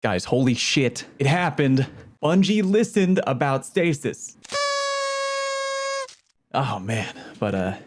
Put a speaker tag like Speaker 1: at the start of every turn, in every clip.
Speaker 1: Guys, holy shit, it happened. Bungie listened about Stasis. Oh man, but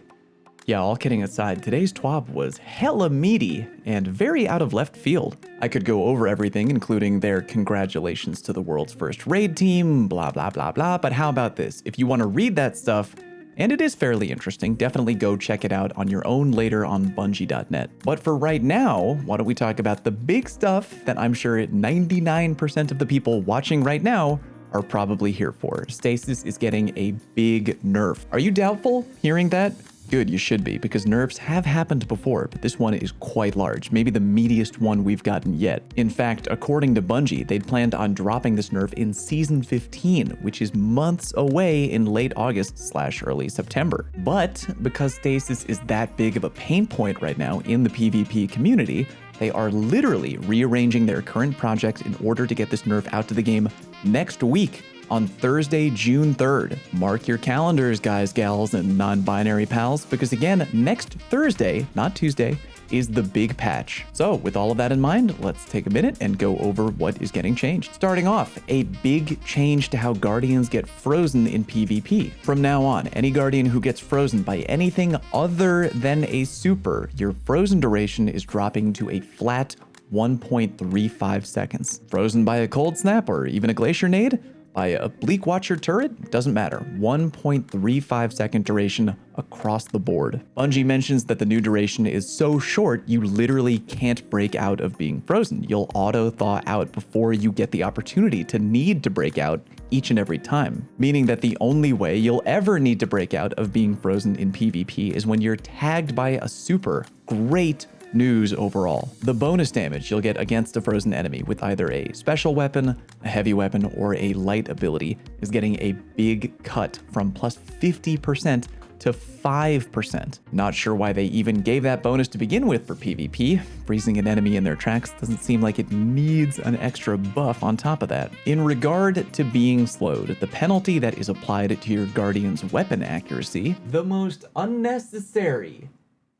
Speaker 1: yeah, all kidding aside, today's Twab was hella meaty and very out of left field. I could go over everything, including their congratulations to the world's first raid team, blah, blah, blah, blah, but how about this? If you want to read that stuff, and it is fairly interesting, definitely go check it out on your own later on Bungie.net. But for right now, why don't we talk about the big stuff that I'm sure 99% of the people watching right now are probably here for. Stasis is getting a big nerf. Are you doubtful hearing that? Good, you should be, because nerfs have happened before, but this one is quite large, maybe the meatiest one we've gotten yet. In fact, according to Bungie, they'd planned on dropping this nerf in Season 15, which is months away in late August/early September. But because Stasis is that big of a pain point right now in the PvP community, they are literally rearranging their current projects in order to get this nerf out to the game next week, on Thursday, June 3rd. Mark your calendars, guys, gals, and non-binary pals, because again, next Thursday, not Tuesday, is the big patch. So with all of that in mind, let's take a minute and go over what is getting changed. Starting off, a big change to how Guardians get frozen in PvP. From now on, any Guardian who gets frozen by anything other than a super, your frozen duration is dropping to a flat 1.35 seconds. Frozen by a cold snap or even a glacier nade, by a Bleak Watcher turret, doesn't matter. 1.35 second duration across the board. Bungie mentions that the new duration is so short, you literally can't break out of being frozen. You'll auto thaw out before you get the opportunity to need to break out each and every time. Meaning that the only way you'll ever need to break out of being frozen in PvP is when you're tagged by a super. Great news overall. The bonus damage you'll get against a frozen enemy with either a special weapon, a heavy weapon, or a light ability is getting a big cut from plus 50% to 5%. Not sure why they even gave that bonus to begin with for PvP. Freezing an enemy in their tracks doesn't seem like it needs an extra buff on top of that. In regard to being slowed, the penalty that is applied to your Guardian's weapon accuracy, the most unnecessary,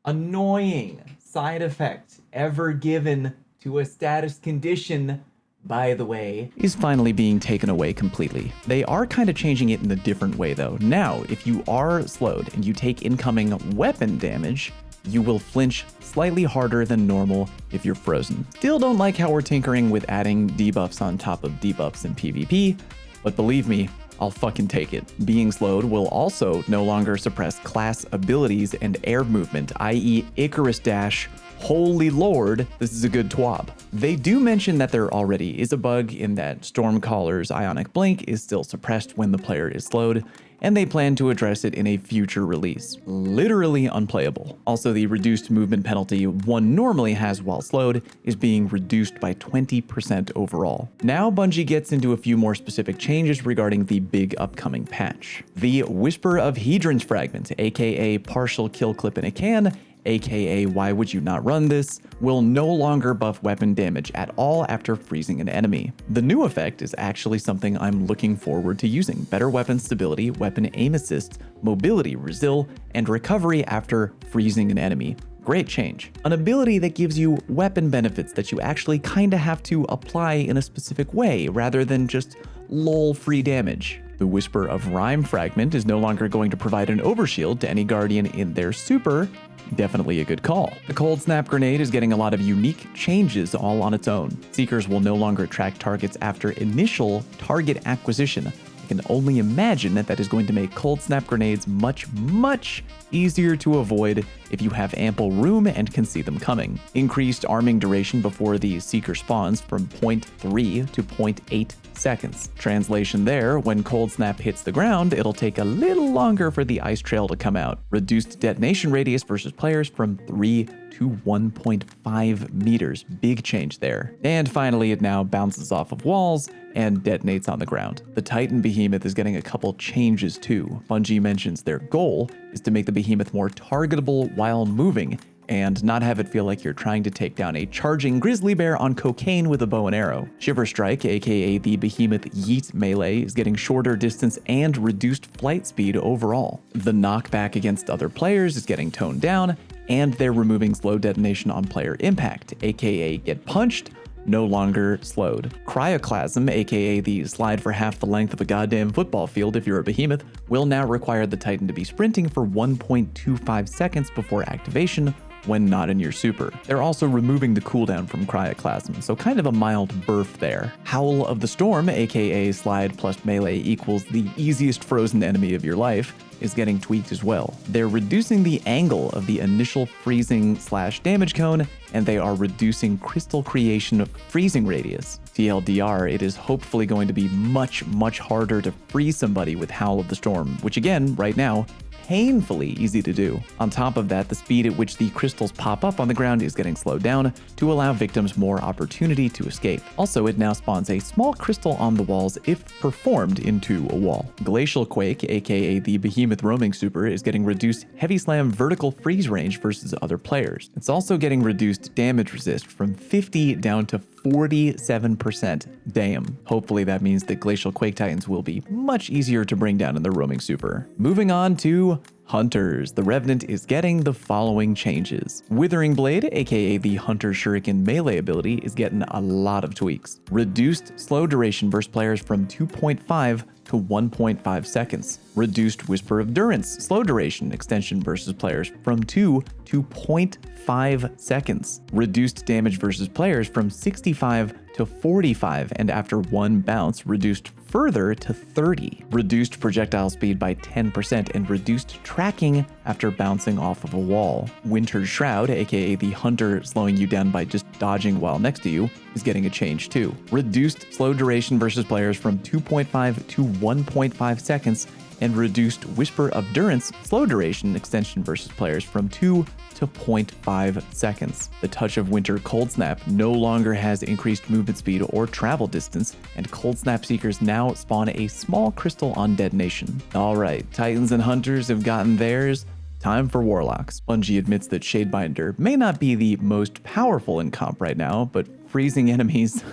Speaker 1: annoying side effect ever given to a status condition, by the way, is finally being taken away completely. They are kind of changing it in a different way though. Now, if you are slowed and you take incoming weapon damage, you will flinch slightly harder than normal if you're frozen. Still don't like how we're tinkering with adding debuffs on top of debuffs in PvP, but believe me, I'll fucking take it. Being slowed will also no longer suppress class abilities and air movement, i.e. Icarus Dash. Holy lord, this is a good Twab. They do mention that there already is a bug in that Stormcaller's Ionic Blink is still suppressed when the player is slowed, and they plan to address it in a future release. Literally unplayable. Also, the reduced movement penalty one normally has while slowed is being reduced by 20% overall. Now Bungie gets into a few more specific changes regarding the big upcoming patch. The Whisper of Hedron's Fragment, aka partial kill clip in a can, aka why would you not run this, will no longer buff weapon damage at all after freezing an enemy. The new effect is actually something I'm looking forward to using. Better weapon stability, weapon aim assist, mobility, resil, and recovery after freezing an enemy. Great change. An ability that gives you weapon benefits that you actually kinda have to apply in a specific way rather than just lol free damage. The Whisper of Rhyme Fragment is no longer going to provide an overshield to any Guardian in their super. Definitely a good call. The Cold Snap Grenade is getting a lot of unique changes all on its own. Seekers will no longer track targets after initial target acquisition. I can only imagine that is going to make Cold Snap Grenades much easier to avoid if you have ample room and can see them coming. Increased arming duration before the Seeker spawns from 0.3 to 0.8 seconds. Translation there, when Cold Snap hits the ground, it'll take a little longer for the ice trail to come out. Reduced detonation radius versus players from 3 to 1.5 meters. Big change there. And finally, it now bounces off of walls and detonates on the ground. The Titan Behemoth is getting a couple changes too. Bungie mentions their goal is to make the Behemoth more targetable while moving, and not have it feel like you're trying to take down a charging grizzly bear on cocaine with a bow and arrow. Shiver Strike, aka the Behemoth Yeet melee, is getting shorter distance and reduced flight speed overall. The knockback against other players is getting toned down, and they're removing slow detonation on player impact, aka get punched, no longer slowed. Cryoclasm, aka the slide for half the length of a goddamn football field if you're a behemoth, will now require the Titan to be sprinting for 1.25 seconds before activation when not in your super. They're also removing the cooldown from Cryoclasm, so kind of a mild burf there. Howl of the Storm, aka slide plus melee equals the easiest frozen enemy of your life, is getting tweaked as well. They're reducing the angle of the initial freezing / damage cone, and they are reducing crystal creation freezing radius. TLDR, it is hopefully going to be much harder to freeze somebody with Howl of the Storm, which again, right now, painfully easy to do. On top of that, the speed at which the crystals pop up on the ground is getting slowed down to allow victims more opportunity to escape. Also, it now spawns a small crystal on the walls if performed into a wall. Glacial Quake, aka the Behemoth roaming super, is getting reduced heavy slam vertical freeze range versus other players. It's also getting reduced damage resist from 50 down to 47%. Damn. Hopefully that means that Glacial Quake Titans will be much easier to bring down in the roaming super. Moving on to Hunters. The Revenant is getting the following changes. Withering Blade, aka the Hunter Shuriken melee ability, is getting a lot of tweaks. Reduced slow duration versus players from 2.5 to 1.5 seconds. Reduced Whisper of Durance slow duration extension versus players from 2 to 0.5 seconds. Reduced damage versus players from 65 to 45, and after one bounce, reduced further to 30. Reduced projectile speed by 10% and reduced tracking after bouncing off of a wall. Winter's Shroud, aka the hunter slowing you down by just dodging while next to you, is getting a change too. Reduced slow duration versus players from 2.5 to 1.5 seconds, and reduced Whisper of Durance slow duration extension versus players from 2 to 0.5 seconds. The Touch of Winter Cold Snap no longer has increased movement speed or travel distance, and Cold Snap Seekers now spawn a small crystal on detonation. Alright, Titans and Hunters have gotten theirs. Time for Warlocks. Bungie admits that Shadebinder may not be the most powerful in comp right now, but freezing enemies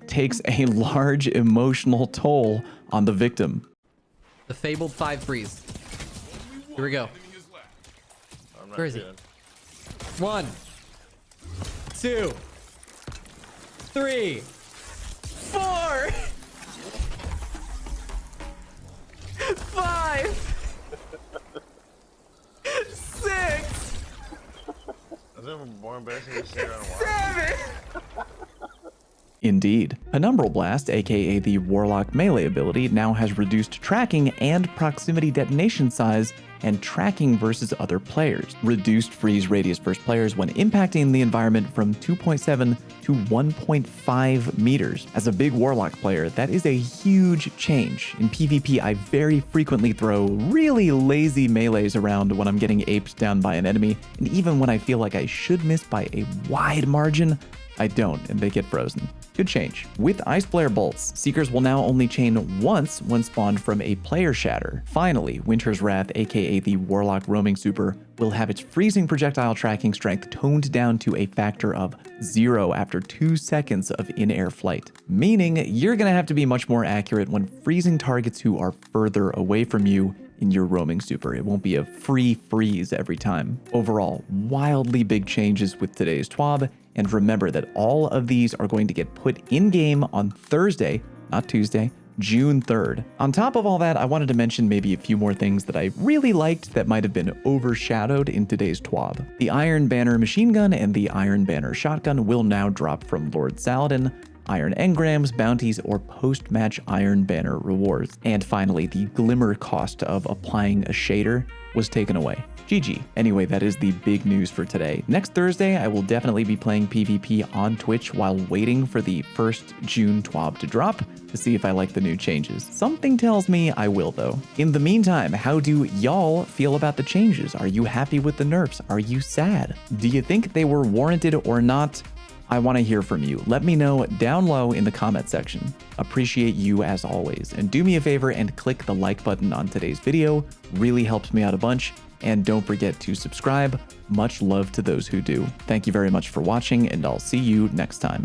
Speaker 1: takes a large emotional toll on the victim.
Speaker 2: The fabled 5 freeze. Here we go. Where is he? 1, 2, 3, 4, 5, 6.
Speaker 3: Is it more embarrassing to say around
Speaker 2: 7.
Speaker 1: Indeed. Penumbral Blast, aka the Warlock melee ability, now has reduced tracking and proximity detonation size and tracking versus other players. Reduced freeze radius versus players when impacting the environment from 2.7 to 1.5 meters. As a big Warlock player, that is a huge change. In PvP, I very frequently throw really lazy melees around when I'm getting aped down by an enemy, and even when I feel like I should miss by a wide margin, I don't, and they get frozen. Good change. With Ice Flare Bolts, Seekers will now only chain once when spawned from a player shatter. Finally, Winter's Wrath, aka the Warlock roaming super, will have its freezing projectile tracking strength toned down to a factor of 0 after 2 seconds of in-air flight. Meaning, you're gonna have to be much more accurate when freezing targets who are further away from you in your roaming super. It won't be a free freeze every time. Overall, wildly big changes with today's TWAB, and remember that all of these are going to get put in-game on Thursday, not Tuesday, June 3rd. On top of all that, I wanted to mention maybe a few more things that I really liked that might have been overshadowed in today's TWAB. The Iron Banner machine gun and the Iron Banner shotgun will now drop from Lord Saladin, Iron Engrams, bounties, or post-match Iron Banner rewards. And finally, the glimmer cost of applying a shader was taken away. GG. Anyway, that is the big news for today. Next Thursday, I will definitely be playing PvP on Twitch while waiting for the first June TWAB to drop to see if I like the new changes. Something tells me I will though. In the meantime, how do y'all feel about the changes? Are you happy with the nerfs? Are you sad? Do you think they were warranted or not? I want to hear from you. Let me know down low in the comment section. Appreciate you as always. And do me a favor and click the like button on today's video. Really helps me out a bunch. And don't forget to subscribe. Much love to those who do. Thank you very much for watching, and I'll see you next time.